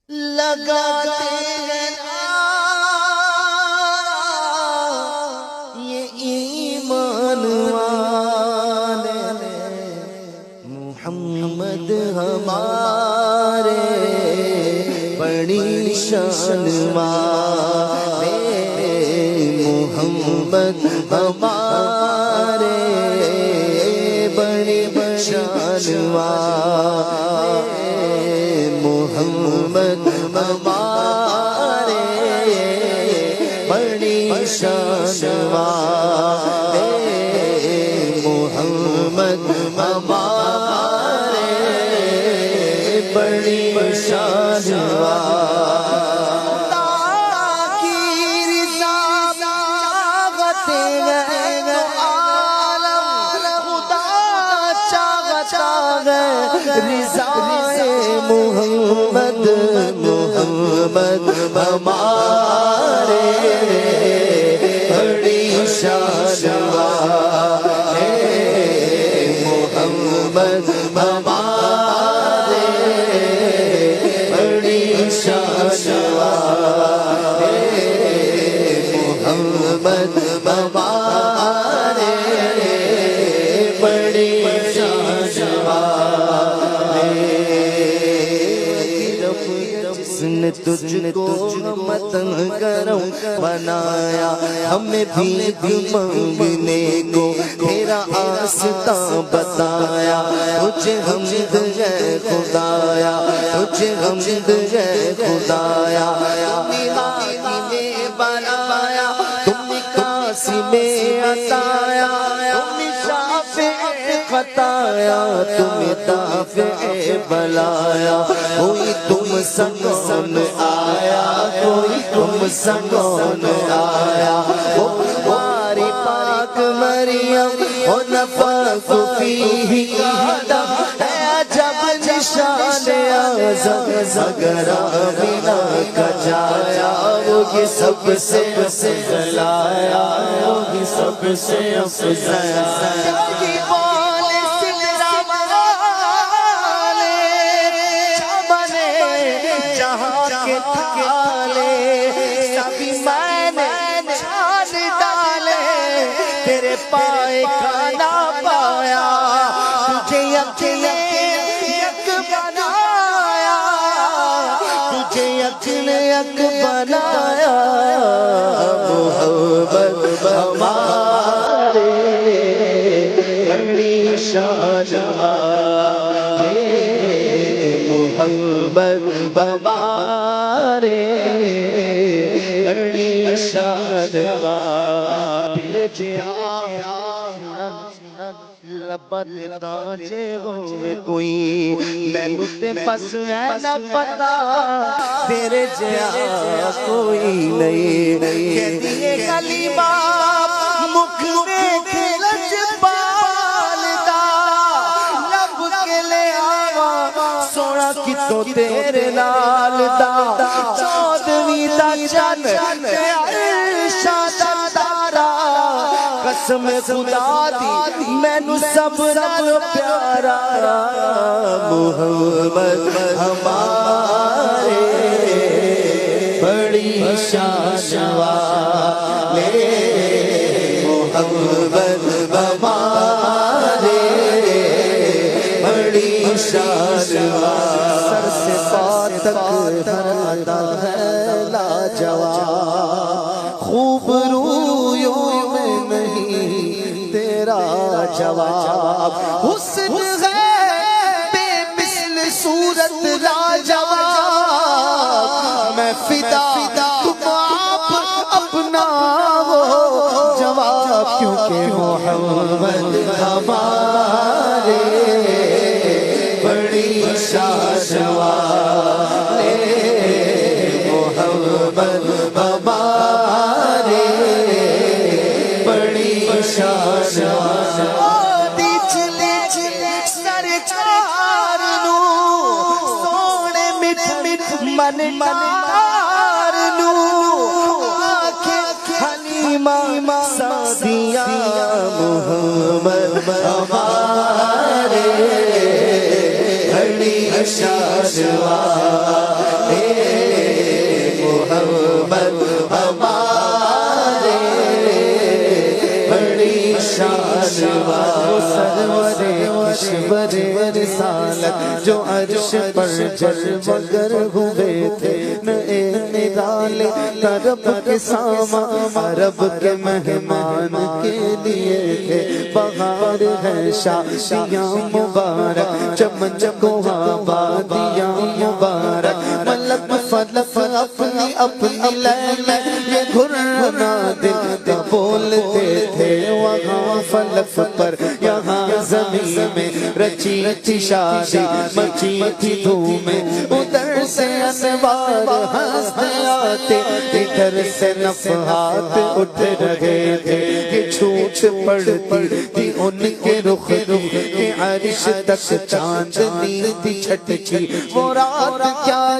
لگاتے ہیں یہ ایمان والے محمد ہمارے بڑی شان والے محمد ہمارے بڑی شان والے محمد ہمارے بڑی شان والے محمد ہمارے بڑی شان والے کی رضا چاہتے ہیں عالم خدا چاہتا ہے رضا محمد محمد ہمارے بڑی شان والے محمد ہمارے بڑی شان والے محمد ہمارے بڑی شان والے جس نے تجھ کو متن کرم بنایا ہمیں بھی مانگنے کو تیرا آستاں بتایا تجھے حمد ہے خدایا تجھے حمد ہے خدایا تم نے بنایا تم نے قاسم عطایا تم نے شافع خطایا تم دافع بلایا کوئی تم سنگون آیا کوئی تم سنگون آیا وہ ہماری پاک مریم و نفخ فیہ آدم ہے عجب نشان اعظم اگر آمینہ کا جایا وہ یہ سب سے افضلایا وہ یہ سب سے افضلایا سبھی میں نے چھان ڈالے تیرے پائے کھانا پایا تجھے یک بنایا تجھے یک بنایا محمد ہمارے بڑی شان والے محمد ہمارے بڑی شان والے لبت تاجے ہوئے کوئی میں تے پس ہے نہ پتا تیرے جیا کوئی نہیں کہتی ہے کلمہ مکھ دیکھ لج پالتا لب کے لے آوا سونا کتوں تیرے نال دا چودویں دا چن عرشاں دا تارا قسم خدا دی مینو سب نال پیارا محمد ہمارے بڑی شان والے محمد ہمارے بڑی شان والے سر سے پا تک ہر ادا ہے لاجواب خوب رویوں میں نہیں تیرا جواب حسن ہے بے مثل صورت لاجواب میں فدا تم آپ اپنا ہو جواب کیونکہ محمد ہمارے بڑی شان والے محمد ہمارے بڑی شان والے سرکار نو سونے مٹھ من مار نو آنکھیں حلیمہ سعدیہ محمد ہمارے بڑی شان والے جو عرش پر جلوگر ہوئے تھے نئے نرالے رب کے ساما رب کے مہمان کے لیے تھے بہار ہے شادیاں مبارک چمن کو آبادیاں مبارک ملک فلک اپنی اپنی لے میں یہ گھرنا دل بولتے تھے وہاں فلک پر یہاں زمین میں رچی تھی شادی مچی تھی دھومیں ادھر سے انوار ہنستے آتے ادھر سے نفحات اٹھ رہے تھے کہ چھوٹ پڑتی تھی ان کے رخ کے عرش تک چاندنی تھی چھٹکی وہ رات کیا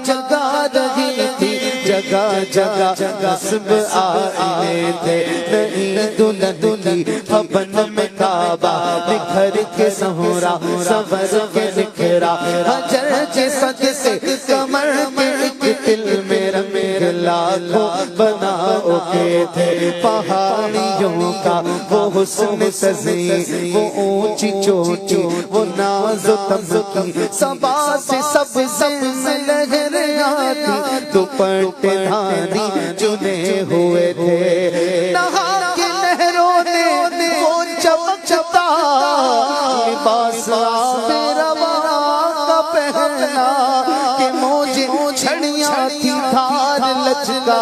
جگا رہی تھی جگہ جگہ نصب آئے تھے نئی دلہن بھون میں کعبہ نکھر کے سہرا سور کے نکھرا حجر کے صدقے کمر کے ایک دل میں رنگ لاکھوں بناؤ کے تھے پہاڑیوں کا وہ حسن سزی وہ اونچی چوٹی وہ ناز و تمکی صبا سے سبز میں لہر آتی دوپٹے دھانی چنے ہوئے تھے نہا کے نہروں نے وہ چمکتا لباس روا کا پہنا کہ موجیں چھڑیاں تھی دھار لچکا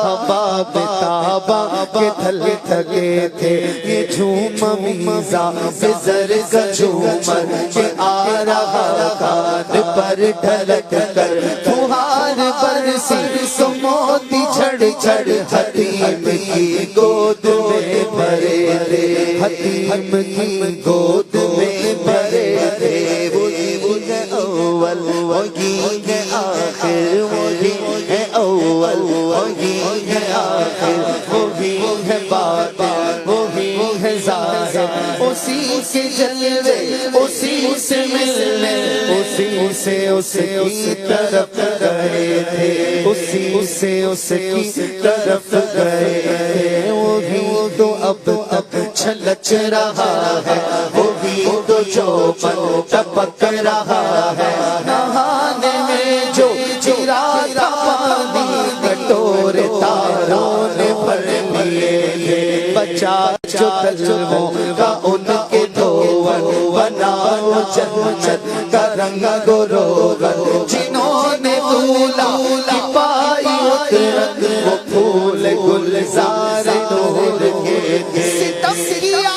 ہوا بتابا کے تھل تھکے تھے یہ جھوم میزا بزر کا جھومر کہ آ رہا کان پر ڈھلک کر فہار برسی تو موتی جھڑ جھڑ حتیم کی گود میں بھرے تھے حتیم کی گود میں بھرے تھے وہی ہے اول وہی ہے آخر وہی ہے اول وہی ہے آخر وہی ہے باطن وہی ہے ظاہر اسی کے جلوے اسی سے ملنے اسی سے اس کی طرف گئے تھے اسی سے اس کی طرف گئے تھے وہی تو اب تک چھلچ رہا ہے وہی تو چوپن ٹپک رہا ہے نہانے میں جو چرا تھا پانی کٹورے تاروں نے بھر لیے تھے بچا جو تجربوں کا ان کے دھون بناؤ جنت کا رنگ گروگن جنہوں نے دولا کی پائی اترت وہ پھول گلزار نور کے تھے ستم کیا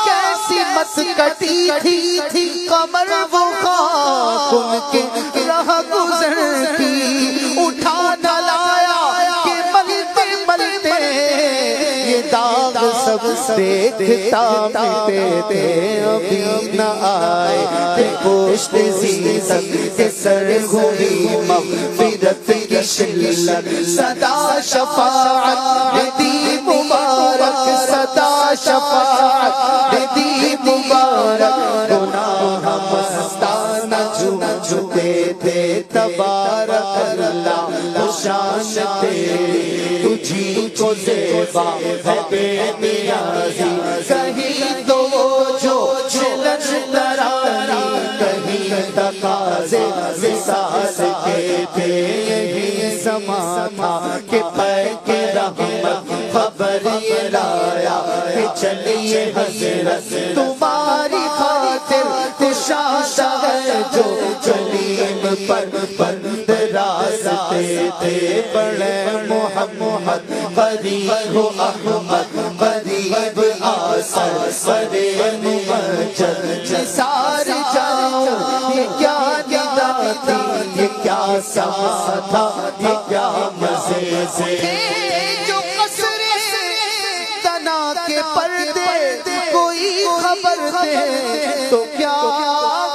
کیسی مسکتی تھی کمر وہ خاک ان کے راہ گزرتی اٹھا نہ لایا کہ ملتے ملتے یہ داغ سب دیکھتا ملتے تھے ابھی نہ آئے تھے پوشت زیزت کے سر گھوڑی مغفرت کی شلت صدا شفاعت دی مبارک صدا شفاعت دی مبارک گناہ مستانہ جھکے تھے تبارک اللہ شان تیری تجھی کو زیبا ہے بے نیازی کہیں تو وہ جو چلن ترانی کہیں تقاضے وصال کے تھے یہی زمان تھا کہ پے کے رحمت خبر یہ لایا کہ چلیے حضرت تمہاری خاطر کشادہ ہے جو چلیم پر بند راستے تھے بڑے محمد قریب احمد قریب آسر بڑے ممجد نثار جاؤ یہ کیا ندا تھی یہ کیا سما تھا یہ کیا مزے سے جو قصر تنا کے پردے کوئی خبر دے تو کیا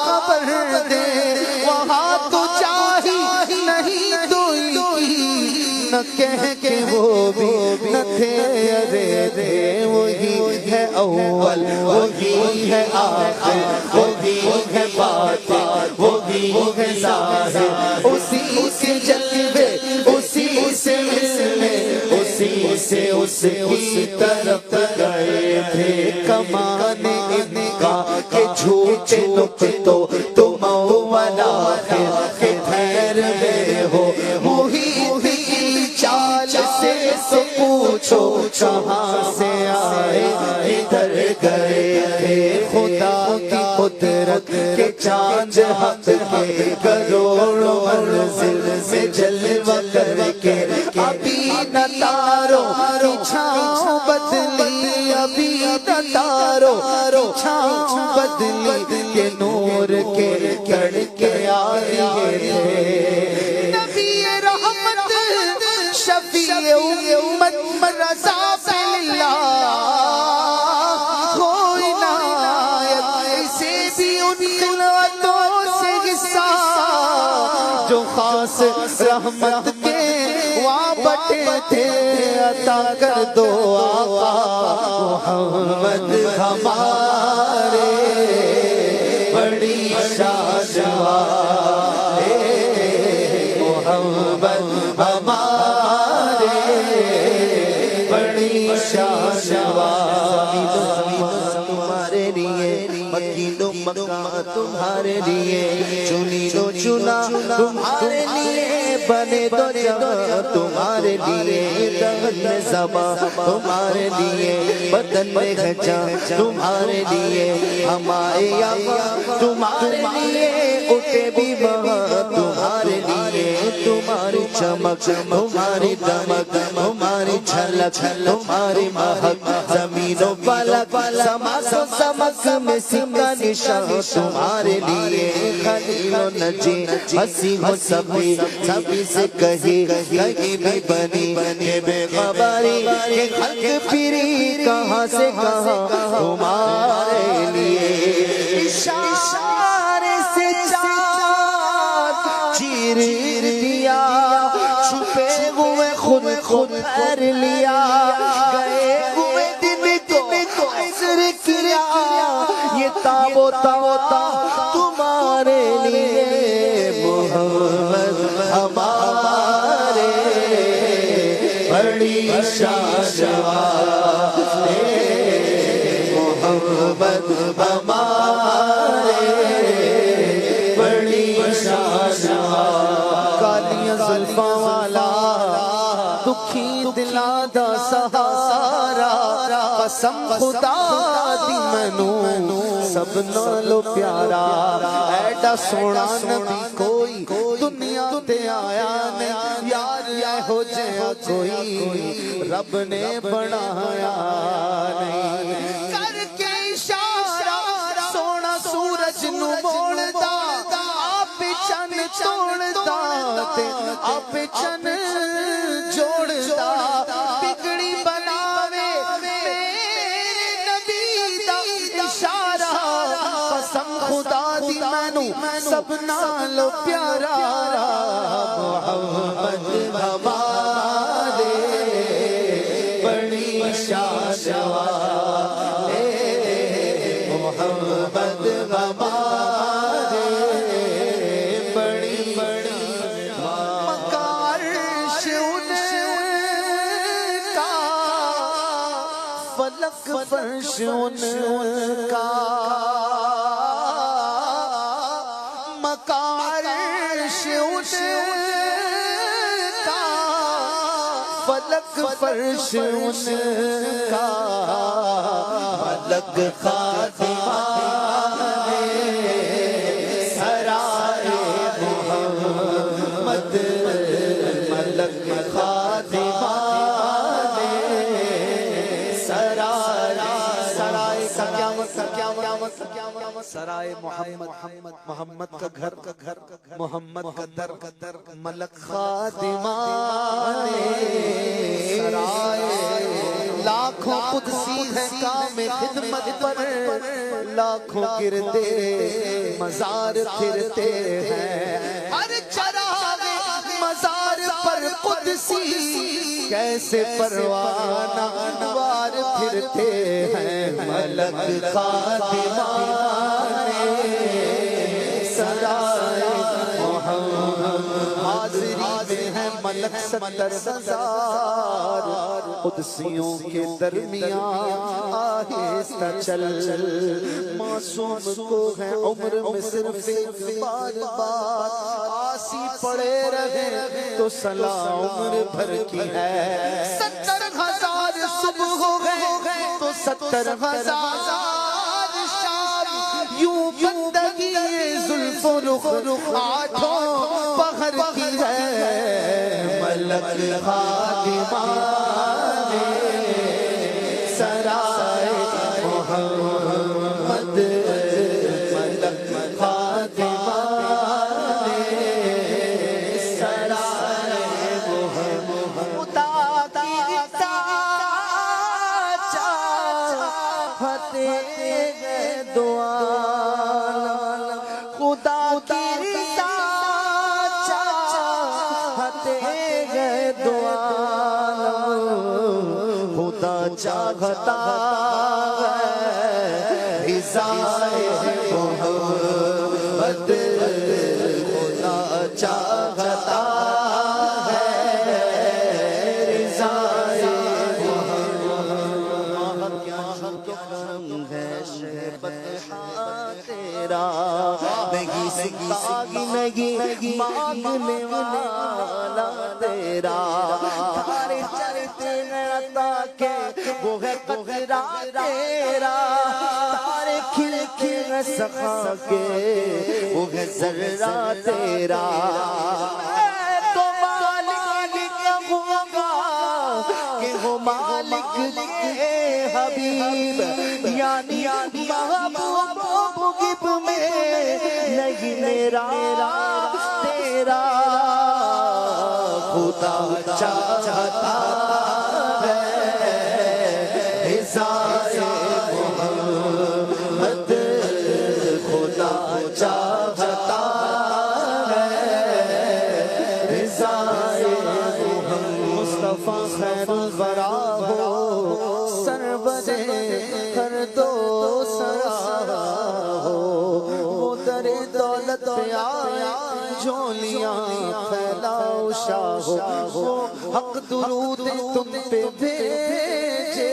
خبر دے وہاں تو چاہی نہیں تو نہ کہہ کے وہ بھی نہ تھے ارے رے وہی ہے اول وہی ہے آخر وہی ہے باطن وہی ہے ظاہر اسی کے جلوے اسی سے ملنے اسی سے اس کی طرف گئے تھے کمانے ان کا کہ جھوٹے نقطوں تو مناخر کے دھیر میں ہو محیط کی چال سے تو پوچھو کہاں سے آئے ادھر گئے تھے خدا کی قدرت کے چاند حق کے کروڑوں منزل سے جلوہ کر کے ابھی نہ تاروں کی چھاؤں بدلی ابھی نہ تاروں کی چھاؤں بدلی کے نور کے تڑکے آئے تھے نبی رحمت شفیع امت رضا اللہ کوئی نایت اسے بھی ان خلوتوں سے حصہ جو خاص رحمت کے وہاں بٹے تھے عطا کر دو آقا محمد ہمارے بڑی شان والے محمد ہمارے بڑی شان والے تمہارے لیے مکین و مکہ تمہارے لیے چنی و چنا تمہارے لیے بنے دو جہاں تمہارے لیے دہن زباں تمہارے لیے بدن میں گھچا تمہارے لیے ہمارے آقا تمہارے لیے اٹھے بھی وہاں تمہارے لیے تمہاری چمک تمہاری دمک تمہاری جھلک تمہاری مہک زمین و فلک سما و سمک میں سکا نشان تمہارے لیے خلیل و نجی ہنسی و سبھی سبھی سے کہیں کہیں بھی بنی یہ بے خبری کہ خلق پھری کہاں سے کہاں تمہارے لیے اشارے سے چاند چیر دیا چھپے ہوئے خود خود پھیر لیا گئے ہوئے دن کو عصر کیا یہ تاب و تا تمہارے لیے محمد ہمارے بڑی شان والے محمد ہمارے بڑی شان کالیاں زلفاں والا دکھی دلاں دا سہارا قسم خدا دی مینوں سب نالوں پیارا ایڈا سونا نبی کوئی دنیا تے آیا نہیں یار ایہو جہا کوئی رب نے بنایا نہیں کر کے اشارہ سونا سورج نو موڑدا آپ چن توڑدا تے آپ چن جوڑدا بگڑی بناوے میرے نبی دا اشارہ قسم خدا دی مینوں سب نالوں پیارا محمد ہمارے بڑی شان والے محمد ہمارے بڑی مکارش ان کا فلک فرش ان کا مکارش ان کا فلک فرش ان کا ملک خاتمہ سرائے محمد ملک خاتمہ سرائے سرائے محمد کا گھر محمد کا در ملک خاتمہ سرائے لاکھوں قدسی ہیں کام خدمت پر لاکھوں گردے مزار پھرتے ہیں ہر چراغ مزار پر قدسی کیسے پروانہ انوار پھرتے ہیں ملک خاتمہ سرائے محمد حاضری میں ہے ملک 70,000 قدسیوں کے درمیان آہستہ چل معصوم کو ہے عمر میں صرف ایک بار آسی پڑے رہے تو صلاح عمر بھر کی ہے 70,000 صبح ہو گئے تو 70,000 شام یوں بندگی زلف و رخ آٹھوں پہر کی ہے ملک خادمان سرائے محمد ملک خادمان سرائے محمد خدا کی چاہتے گئے دعا خدا چاہتا ہے رضائے محمد خدا چاہتا ہے رضائے محمد کیا ہے شہبت تیرا نہیں سکتا نہیں مانگنے والا تیرا تارے چلتے ہیں عطا کے وہ ہے قدرہ تیرا تارے کھل کھل سخا کے وہ ہے ذرہ تیرا تو مالک کیا ہوگا کہ وہ مالک کے حبیب یعنی محبوب گب میں نہیں میرا تیرا خدا چاہتا ہے رضائے محمد خدا چاہتا ہے رضائے محمد مصطفیٰ خیر الورا ہو سرور ہر دو سرا ہو وہ در دولت پہ آیا جھولیاں پھیلاؤ شاہ ہو حق درود تم پہ بھیجے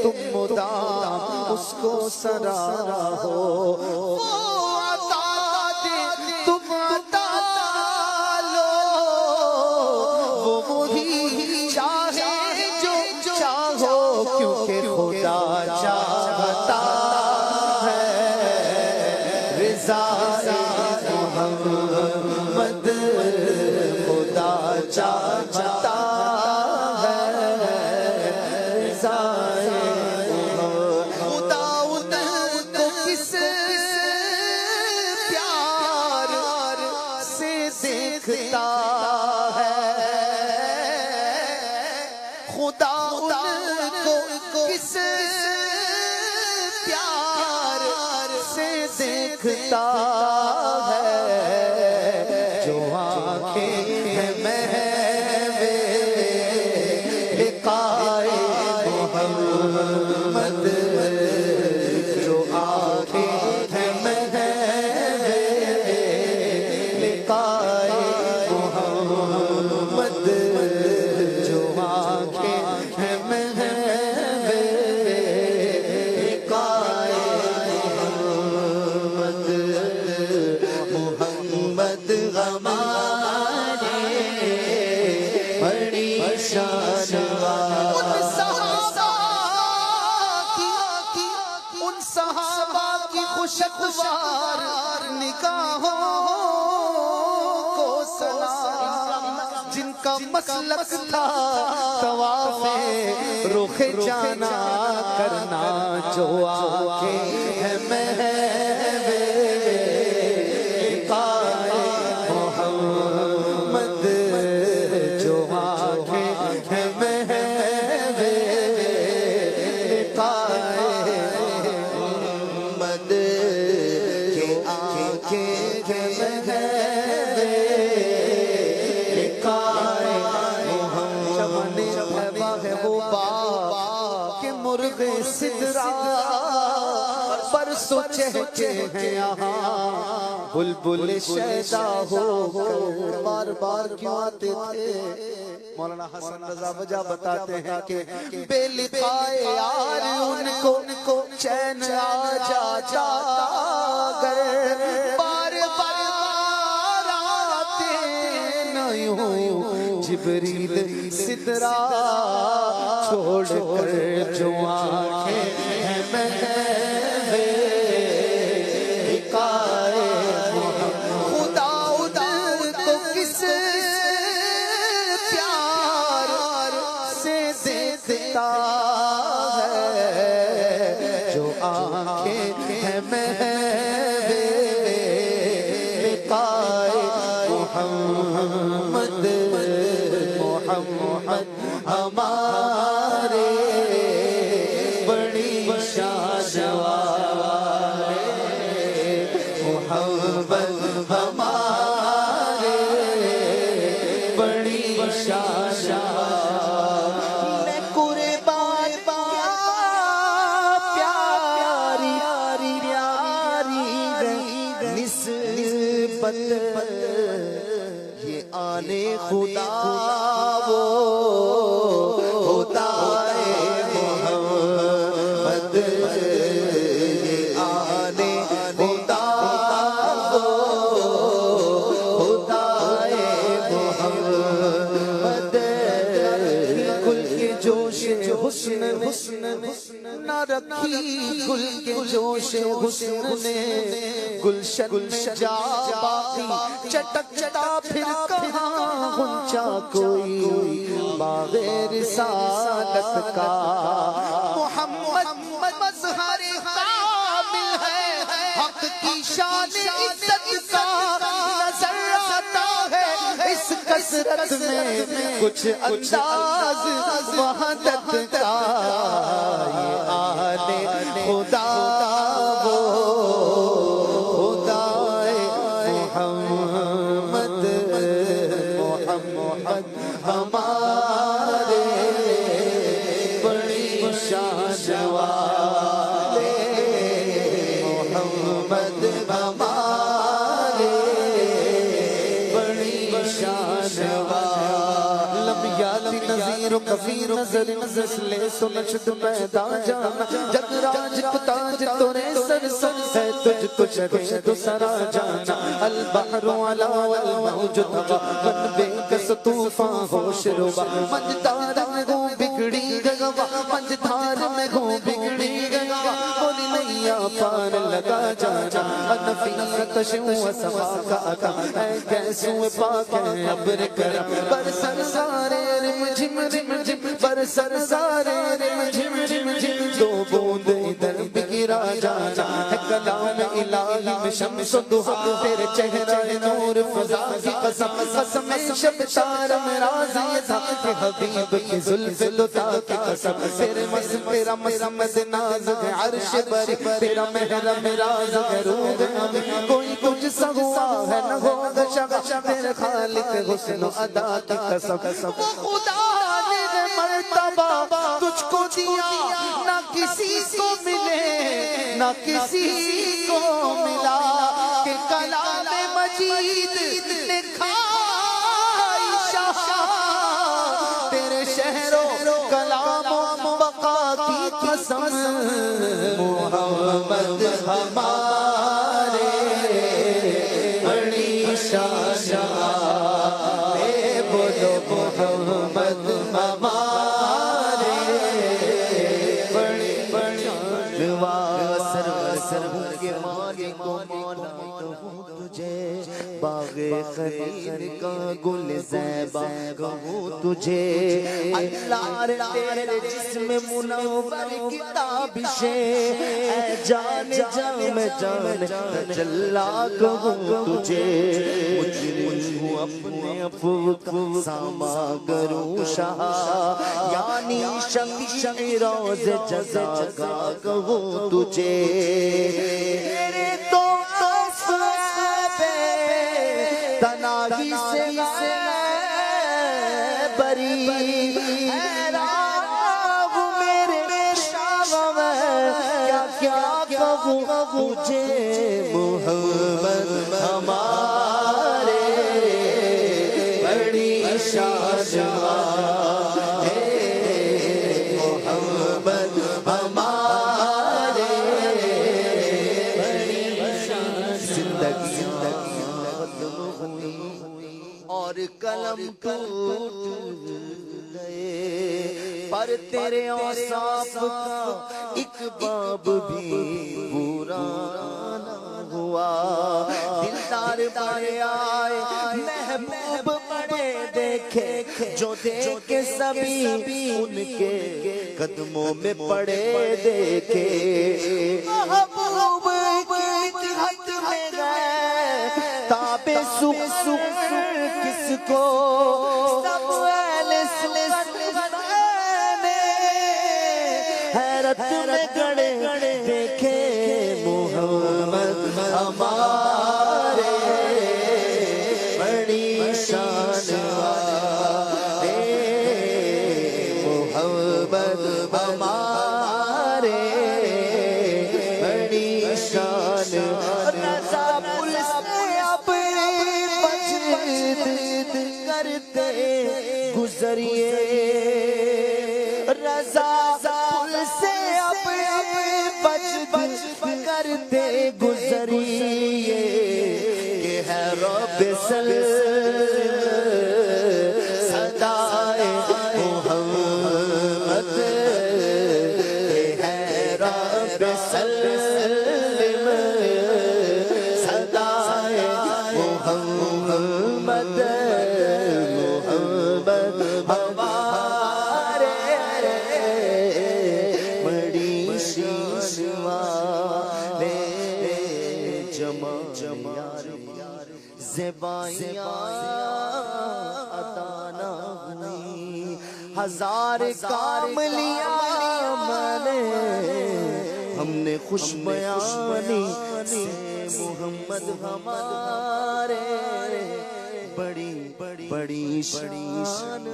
تم مدام اس کو سرا ہو تم عطا لو وہ وہی چاہے جو چاہو کیونکہ خدا چاہتا ہے رضائے محمد خدا چاہتا ہے رضائے خدا ان کو کس پیار سے دیکھتا ہے خدا ان کو کس پیار سے دیکھتا ہے جو آنکھیں ہیں محوے لقائے محمد جو آنکھیں ہیں محوے لقائے محمد جو آنکھیں ہیں محوے لقائے محمد محمد ہمارے بڑی شان ان صحابہ کی خوشگوار نگاہوں کو سلام جن کا مسلک تھا طواف رخ جانا کرنا جو آنکھیں ہیں محوے لقائے محمد جو آنکھیں ہیں محوے لقائے محمد کی آنکھیں ہیں محوے لقائے محمد چمن ہے وہ باغ کہ مرغ سدرا پر سوچے ہیں یہاں بلبل شیدا ہو کر بار بار کیوں آتے تھے مولانا حسن رضا وجہ بتاتے ہیں کہ بے لقائے یار ان کو چین آ جاتا گر بار بار آتے نہ یوں جبریل سدرا چھوڑ کر جو آنکھیں ہیں محوے لقائے خدا ادھر کو کس پیار سے دیکھتا ہے جو آنکھیں ہیں محوے لقائے محمد ہمارے بڑی شان والے محمد ہمارے بڑی شان میں قربان پیاری نسبت یہ آنے خدا وہ ہوتا ہے محمد آنے خدا وہ ہوتا ہے محمد گل کے جوش حسن نہ رکھی گل کے جوش حسن نے گلشن میں جا باقی چٹکتا پھر کہاں غنچہ کوئی باغ رسالت کا محمد مظہر کامل ہے حق کی شان عزت کا نظر آتا ہے اس کثرت میں کچھ انداز وحدت کا یہ آنے خدا ہمارے بڑی شان والے محمد ہمارے بڑی شان والے لم یاتی نظیر و کفیر نظر نزل سنشد پیدا جانا جگ راج کتاج تورے سر ہے تجھ دے تو سرا جانا البحر علا والموج تبا من بے کس طوفان ہوش روبا منجدار میں گو بگڑی گوا منجدار میں گو بگڑی گوا بولی نیا پار لگا جانا انفیت شو سفا کا اکا اے کیسو پاک ہے عبر کرم پر سر سارے رم جھم جھم جھم پر سر سارے رم جھم جھم جھم دو بوند ادھر بگرا جانا ہے کلام الہی میں شمس و دہا تیرے چہرہ نور فضا کی قسم قسم شب تارم راضی تھا کہ حبیب کی ظلف لتا کی قسم تیرے تیرا مسمد ناز ہے عرش بری تیرا محرم راز ہے روح ہم کوئی کچھ سا ہوا ہے نہ ہوگا شگا تیرے خالق حسن و ادا کی قسم وہ خدا نے مرتبہ تجھ کو دیا نہ کسی کو ملے نہ کسی کو ملا کہ کلام مجید لکھا تیرے شہر و کلام و بقا کی قسم محمد ہمارے بڑی شان اے بولو محمد ہمارے بڑی سرور کے مالک و مانتا ہوں تجھے باغ خلیل کا گل زیبا کہوں تجھے اللہ تیرے جسم منور کتابشیں اے جان جان تجلا کہوں تجھے مجرم ہوں اپنے افو کا ساما کروں شاہ یعنی شمشی روز جزا کا کہوں تجھے تیرے تو تناہی سے بری حیران ہوں میرے شام کیا کیا کہوں تجھے محمد ہمارے بڑی شان والے محمد ہمارے بڑی شان زندگی ختم ہوئی اور قلم ٹوٹ گئے پر تیرے اوصاف کا ایک باب بھی پورا نہ ہوا دلدار بڑے آئے محبوب بڑے دیکھے جو دیکھے سبھی ان کے قدموں میں پڑے دیکھے محبوب کی مدحت میں گئے تاب سکھ کس کو سب اہل سنت حیرت میں گڑے دیکھے محمد ہمارے بڑی شان والے محمد ہمارے بڑی شان رضا پولیس اپنی بچت کرتے گزریے رضا سے اپنی بچت کرتے گزریے کہ ہے رب صدائے محمد کہ ہے رب صدائے محمد ہمارے بڑی شان والے جمع زبائیاں عطا نہ ہوئی ہزار کام لیا میں نے ہم نے خوش بیانی سے محمد ہمارے بڑی شان